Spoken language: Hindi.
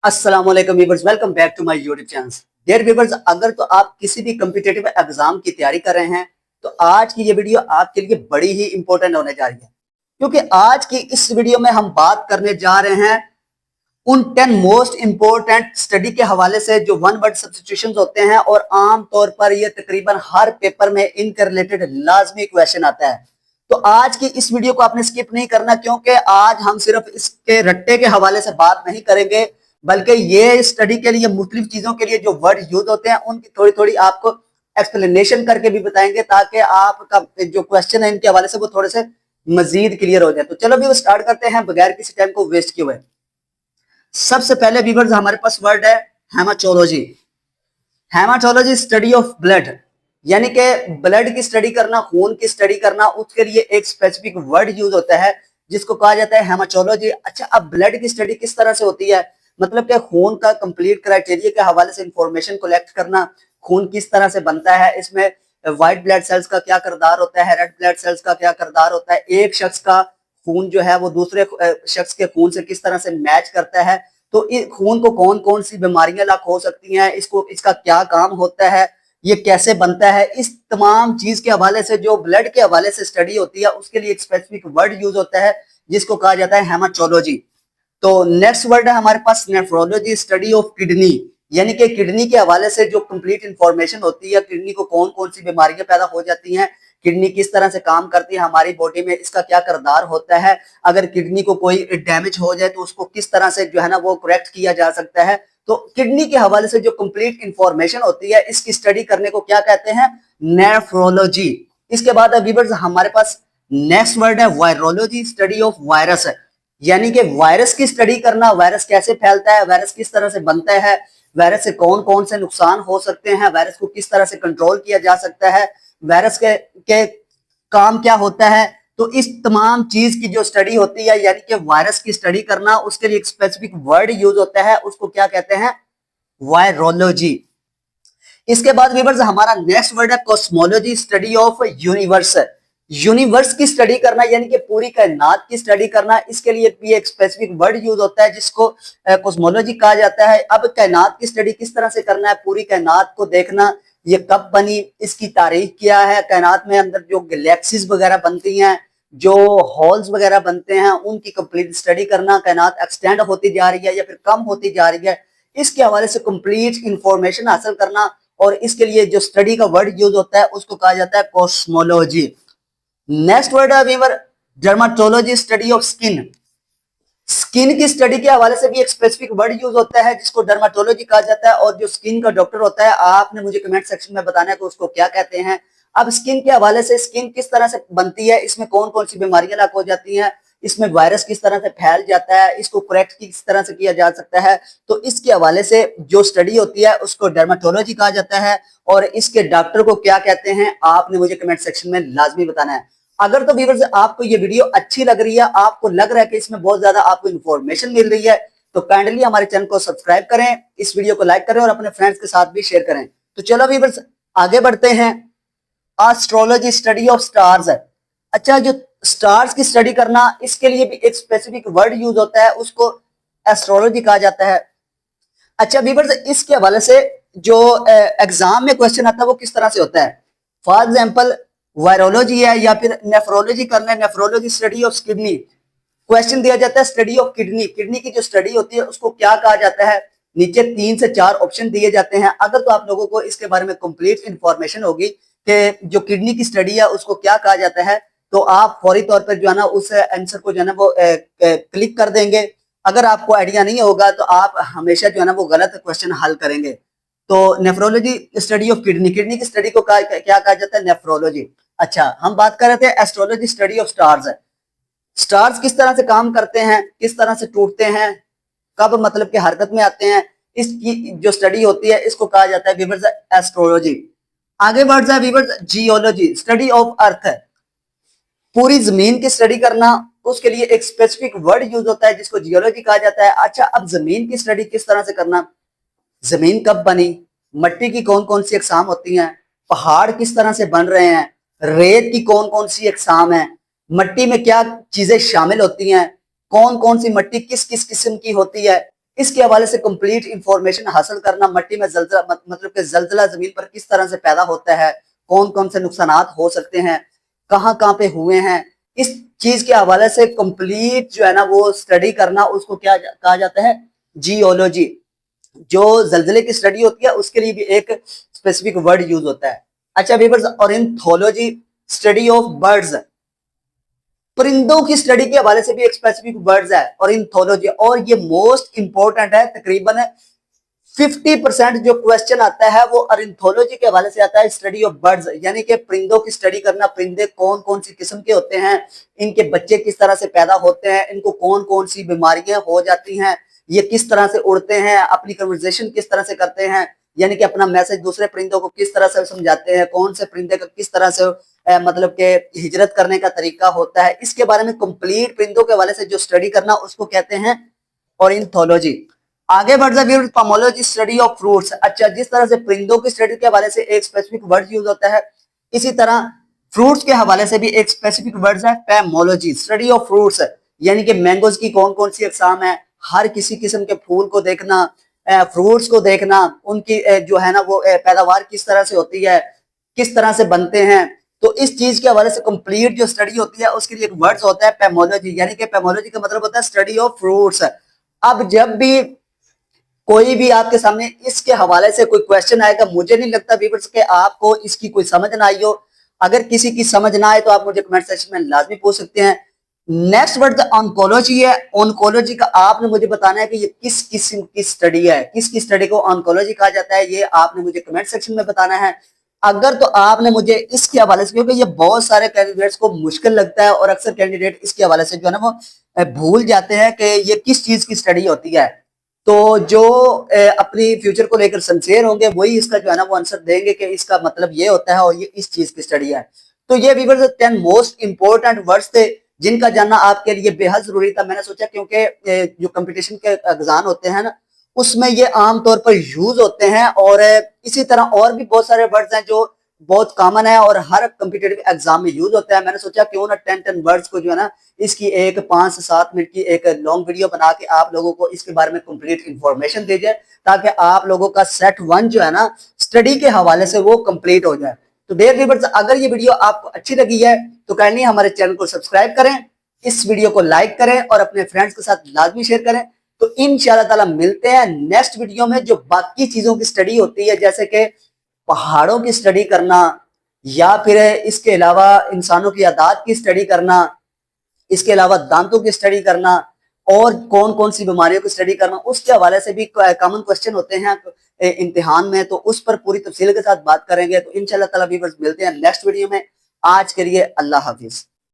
अस्सलाम वालेकुम viewers, welcome back to my YouTube channel. Dear viewers, अगर तो आप किसी भी कॉम्पिटिटिव एग्जाम की तैयारी कर रहे हैं तो आज की ये वीडियो आपके लिए बड़ी ही इंपॉर्टेंट होने जा रही है, क्योंकि आज की इस वीडियो में हम बात करने जा रहे हैं उन 10 मोस्ट इंपॉर्टेंट स्टडी के हवाले से जो वन वर्ड सब्स्टिट्यूशंस होते हैं और आम तौर पर ये तकरीबन हर पेपर में इनके रिलेटेड लाजमी क्वेश्चन आता है। तो आज की इस वीडियो को आपने स्किप नहीं करना, क्योंकि आज हम सिर्फ इसके रट्टे के हवाले से बात नहीं करेंगे, बल्कि ये स्टडी के लिए मुख्तलिफ चीजों के लिए जो वर्ड यूज होते हैं उनकी थोड़ी थोड़ी आपको एक्सप्लेनेशन करके भी बताएंगे, ताकि आपका जो क्वेश्चन है इनके हवाले से वो थोड़े से मजीद क्लियर हो जाए। तो चलो भी वो स्टार्ट करते हैं बगैर किसी टाइम को वेस्ट किए हुए। सबसे पहले व्यूअर्स हमारे पास वर्ड है haematology. Haematology study of blood, यानी कि ब्लड की स्टडी करना, खून की स्टडी करना, उसके लिए एक स्पेसिफिक वर्ड यूज होता है जिसको कहा जाता है हेमाटोलॉजी। अच्छा, अब ब्लड की स्टडी किस तरह से होती है, मतलब कि खून का कंप्लीट क्राइटेरिया के हवाले से इंफॉर्मेशन कलेक्ट करना, खून किस तरह से बनता है, इसमें व्हाइट ब्लड सेल्स का क्या किरदार होता है, रेड ब्लड सेल्स का क्या किरदार होता है, एक शख्स का खून जो है वो दूसरे शख्स के खून से किस तरह से मैच करता है, तो इस खून को कौन कौन सी बीमारियां लाक हो सकती हैं, इसको इसका क्या काम होता है, ये कैसे बनता है, इस तमाम चीज के हवाले से जो ब्लड के हवाले से स्टडी होती है उसके लिए एक स्पेसिफिक वर्ड यूज होता है जिसको कहा जाता है हेमाटोलॉजी। तो नेक्स्ट वर्ड है हमारे पास नेफ्रोलॉजी, स्टडी ऑफ किडनी, यानी कि किडनी के हवाले से जो कंप्लीट इंफॉर्मेशन होती है, किडनी को कौन कौन सी बीमारियां पैदा हो जाती हैं, किडनी किस तरह से काम करती है हमारी बॉडी में, इसका क्या किरदार होता है, अगर किडनी को कोई डैमेज हो जाए तो उसको किस तरह से जो है ना वो करेक्ट किया जा सकता है। तो किडनी के हवाले से जो कंप्लीट इंफॉर्मेशन होती है इसकी स्टडी करने को क्या कहते हैं, नेफ्रोलॉजी। इसके बाद व्यूअर्स हमारे पास नेक्स्ट वर्ड है वायरोलॉजी, स्टडी ऑफ वायरस, यानी कि वायरस की स्टडी करना, वायरस कैसे फैलता है, वायरस किस तरह से बनता है, वायरस से कौन कौन से नुकसान हो सकते हैं, वायरस को किस तरह से कंट्रोल किया जा सकता है, वायरस के काम क्या होता है। तो इस तमाम चीज की जो स्टडी होती है, यानी कि वायरस की स्टडी करना, उसके लिए एक स्पेसिफिक वर्ड यूज होता है, उसको क्या कहते हैं, वायरोलॉजी। इसके बाद व्यूअर्स हमारा नेक्स्ट वर्ड है cosmology, study of universe. Universe की स्टडी करना, यानी कि पूरी कायनात की स्टडी करना, इसके लिए भी एक स्पेसिफिक वर्ड यूज होता है जिसको कॉस्मोलॉजी कहा जाता है। अब कायनात की स्टडी किस तरह से करना है, पूरी कायनात को देखना, ये कब बनी, इसकी तारीख क्या है, कायनात में अंदर जो गैलेक्सीज वगैरह बनती हैं, जो हॉल्स वगैरह बनते हैं, उनकी कंप्लीट स्टडी करना, कायनात एक्सटेंड होती जा रही है या फिर कम होती जा रही है, इसके हवाले से कंप्लीट इंफॉर्मेशन हासिल करना, और इसके लिए जो स्टडी का वर्ड यूज होता है उसको कहा जाता है कॉस्मोलॉजी। नेक्स्ट वर्ड है viewer dermatology, study of skin. Skin की स्टडी के हवाले से भी एक स्पेसिफिक वर्ड यूज होता है जिसको डर्माटोलॉजी कहा जाता है, और जो स्किन का डॉक्टर होता है आपने मुझे कमेंट सेक्शन में बताना है कि उसको क्या कहते हैं। अब स्किन के हवाले से स्किन किस तरह से बनती है, इसमें कौन कौन सी बीमारियां लाक हो जाती हैं, इसमें वायरस किस तरह से फैल जाता है, इसको करेक्ट किस तरह से किया जा सकता है, तो इसके हवाले से जो स्टडी होती है उसको डर्माटोलॉजी कहा जाता है, और इसके डॉक्टर को क्या कहते हैं आपने मुझे कमेंट सेक्शन में लाजमी बताना है। अगर तो व्यूअर्स आपको ये वीडियो अच्छी लग रही है, आपको लग रहा है कि इसमें बहुत ज्यादा आपको इन्फॉर्मेशन मिल रही है, तो काइंडली हमारे चैनल को सब्सक्राइब करें, इस वीडियो को लाइक करें और अपने फ्रेंड्स के साथ भी शेयर करें। तो चलो व्यूअर्स आगे बढ़ते हैं। एस्ट्रोलॉजी, स्टडी ऑफ स्टार्स है। अच्छा, जो स्टार्स की स्टडी करना, इसके लिए भी एक स्पेसिफिक वर्ड यूज होता है, उसको एस्ट्रोलॉजी कहा जाता है। अच्छा व्यूअर्स, इसके हवाले से जो एग्जाम में क्वेश्चन आता है वो किस तरह से होता है, फॉर एग्जाम्पल वायरोलॉजी है या फिर नेफ्रोलॉजी करना है, nephrology study of kidney, question दिया जाता है स्टडी ऑफ किडनी, किडनी की जो स्टडी होती है उसको क्या कहा जाता है, नीचे 3 से 4 ऑप्शन दिए जाते हैं। अगर तो आप लोगों को इसके बारे में कंप्लीट इंफॉर्मेशन होगी कि जो किडनी की स्टडी है उसको क्या कहा जाता है, तो आप फौरी तौर पर जो है ना उस आंसर को जो है ना वो क्लिक कर देंगे। अगर आपको आइडिया नहीं होगा तो आप हमेशा जो है ना वो गलत क्वेश्चन हल करेंगे। तो nephrology study of kidney, kidney की स्टडी को क्या कहा जाता है, नेफ्रोलॉजी। अच्छा, हम बात कर रहे थे एस्ट्रोलॉजी, स्टडी ऑफ स्टार्स है। स्टार्स किस तरह से काम करते हैं, किस तरह से टूटते हैं, कब मतलब के हरकत में आते हैं, इसकी जो स्टडी होती है इसको कहा जाता है व्यूअर्स एस्ट्रोलॉजी। आगे बढ़ जाए viewers, geology, study of earth है। पूरी जमीन की स्टडी करना, उसके लिए एक स्पेसिफिक वर्ड यूज होता है जिसको जियोलॉजी कहा जाता है। अच्छा, अब जमीन की स्टडी किस तरह से करना, जमीन कब बनी, मिट्टी की कौन कौन सी अकसाम होती हैं, पहाड़ किस तरह से बन रहे हैं, रेत की कौन कौन सी अकसाम है, मिट्टी में क्या चीजें शामिल होती हैं, कौन कौन सी मिट्टी किस किस किस्म की होती है, इसके हवाले से कंप्लीट इंफॉर्मेशन हासिल करना, मट्टी में जलजला मतलब कि जलजला जमीन पर किस तरह से पैदा होता है, कौन कौन से नुकसानात हो सकते हैं, कहाँ कहाँ पे हुए हैं, इस चीज के हवाले से कंप्लीट जो है ना वो स्टडी करना, उसको क्या कहा जाता है, जियोलॉजी। जो जलजले की स्टडी होती है उसके लिए भी एक स्पेसिफिक वर्ड यूज होता है। अच्छा viewers, ornithology study of birds, परिंदों की स्टडी के हवाले से भी एक स्पेसिफिक वर्ड्स है ऑर्निथोलॉजी, और ये मोस्ट इंपॉर्टेंट है। तकरीबन 50% जो क्वेश्चन आता है वो ऑर्निथोलॉजी के हवाले से आता है, स्टडी ऑफ बर्ड्स, यानी कि परिंदों की स्टडी करना, परिंदे कौन कौन सी किस्म के होते हैं, इनके बच्चे किस तरह से पैदा होते हैं, इनको कौन कौन सी बीमारियां हो जाती हैं, ये किस तरह से उड़ते हैं, अपनी कन्वर्सेशन किस तरह से करते हैं, यानी कि अपना मैसेज दूसरे परिंदों को किस तरह से समझाते हैं, कौन से परिंदे का किस तरह से मतलब के हिजरत करने का तरीका होता है, इसके बारे में कंप्लीट परिंदों के हवाले से जो स्टडी करना उसको कहते हैं ऑर्निथोलॉजी। आगे बढ़ जाए, पोमोलॉजी स्टडी ऑफ फ्रूट्स। अच्छा, जिस तरह से परिंदों की स्टडी के हवाले से एक स्पेसिफिक वर्ड यूज होता है, इसी तरह फ्रूट्स के हवाले से भी एक स्पेसिफिक वर्ड है पोमोलॉजी स्टडी ऑफ फ्रूट्स, यानी कि मैंगोज की कौन कौन सी अकसाम है, हर किसी किस्म के फूल को देखना, फ्रूट्स को देखना, उनकी जो है ना वो पैदावार किस तरह से होती है, किस तरह से बनते हैं। तो इस चीज के हवाले से कंप्लीट जो स्टडी होती है उसके लिए एक वर्ड होता है पोमोलॉजी, यानी कि पोमोलॉजी का मतलब होता है स्टडी ऑफ फ्रूट्स। अब जब भी कोई भी आपके सामने इसके हवाले से कोई क्वेश्चन आएगा, मुझे नहीं लगता व्यूअर्स के आपको इसकी कोई समझ ना आई हो। अगर किसी की समझ ना आए तो आप मुझे कमेंट सेक्शन में लाजमी पूछ सकते हैं। नेक्स्ट वर्ड ऑन्कोलॉजी है। ऑन्कोलॉजी का आपने मुझे बताना है कि ये किस किस्म की स्टडी है, किसकी स्टडी को ऑन्कोलॉजी कहा जाता है, ये आपने मुझे कमेंट सेक्शन में बताना है। अगर तो आपने मुझे इसके हवाले से, क्योंकि ये बहुत सारे कैंडिडेट्स को मुश्किल लगता है और अक्सर कैंडिडेट इसके हवाले से जो है ना वो भूल जाते हैं कि ये किस चीज की स्टडी होती है। तो जो अपनी फ्यूचर को लेकर सिंसियर होंगे वही इसका जो है ना वो आंसर देंगे कि इसका मतलब ये होता है और ये इस चीज की स्टडी है। तो ये व्यूअर्स 10 मोस्ट इंपॉर्टेंट वर्ड्स थे जिनका जानना आपके लिए बेहद जरूरी था। मैंने सोचा क्योंकि जो कंपटीशन के एग्जाम होते हैं ना उसमें ये आमतौर पर यूज होते हैं, और इसी तरह और भी बहुत सारे वर्ड्स हैं जो बहुत कॉमन है और हर कॉम्पिटेटिव एग्जाम में यूज होता है। मैंने सोचा क्यों ना 10 वर्ड्स को जो है ना इसकी एक 5 से 7 मिनट की एक लॉन्ग वीडियो बना के आप लोगों को इसके बारे में कंप्लीट इंफॉर्मेशन दे जाए, ताकि आप लोगों का सेट 1 जो है ना स्टडी के हवाले से वो कंप्लीट हो जाए। तो डियर व्यूअर्स, अगर ये वीडियो आपको अच्छी लगी है तो काइंडली हमारे चैनल को सब्सक्राइब करें, इस वीडियो को लाइक करें और अपने फ्रेंड्स के साथ लाजमी शेयर करें। तो इंशाल्लाह ताला मिलते हैं नेक्स्ट वीडियो में, जो बाकी चीजों की स्टडी होती है जैसे कि पहाड़ों की स्टडी करना, या फिर इसके अलावा इंसानों की आदात की स्टडी करना, इसके अलावा दांतों की स्टडी करना, और कौन कौन सी बीमारियों की स्टडी करना, उसके हवाले से भी कॉमन क्वेश्चन होते हैं इम्तिहान में, तो उस पर पूरी तफसील के साथ बात करेंगे। तो इंशाल्लाह ताला व्यूअर्स मिलते हैं नेक्स्ट वीडियो में। आज के लिए अल्लाह हाफिज।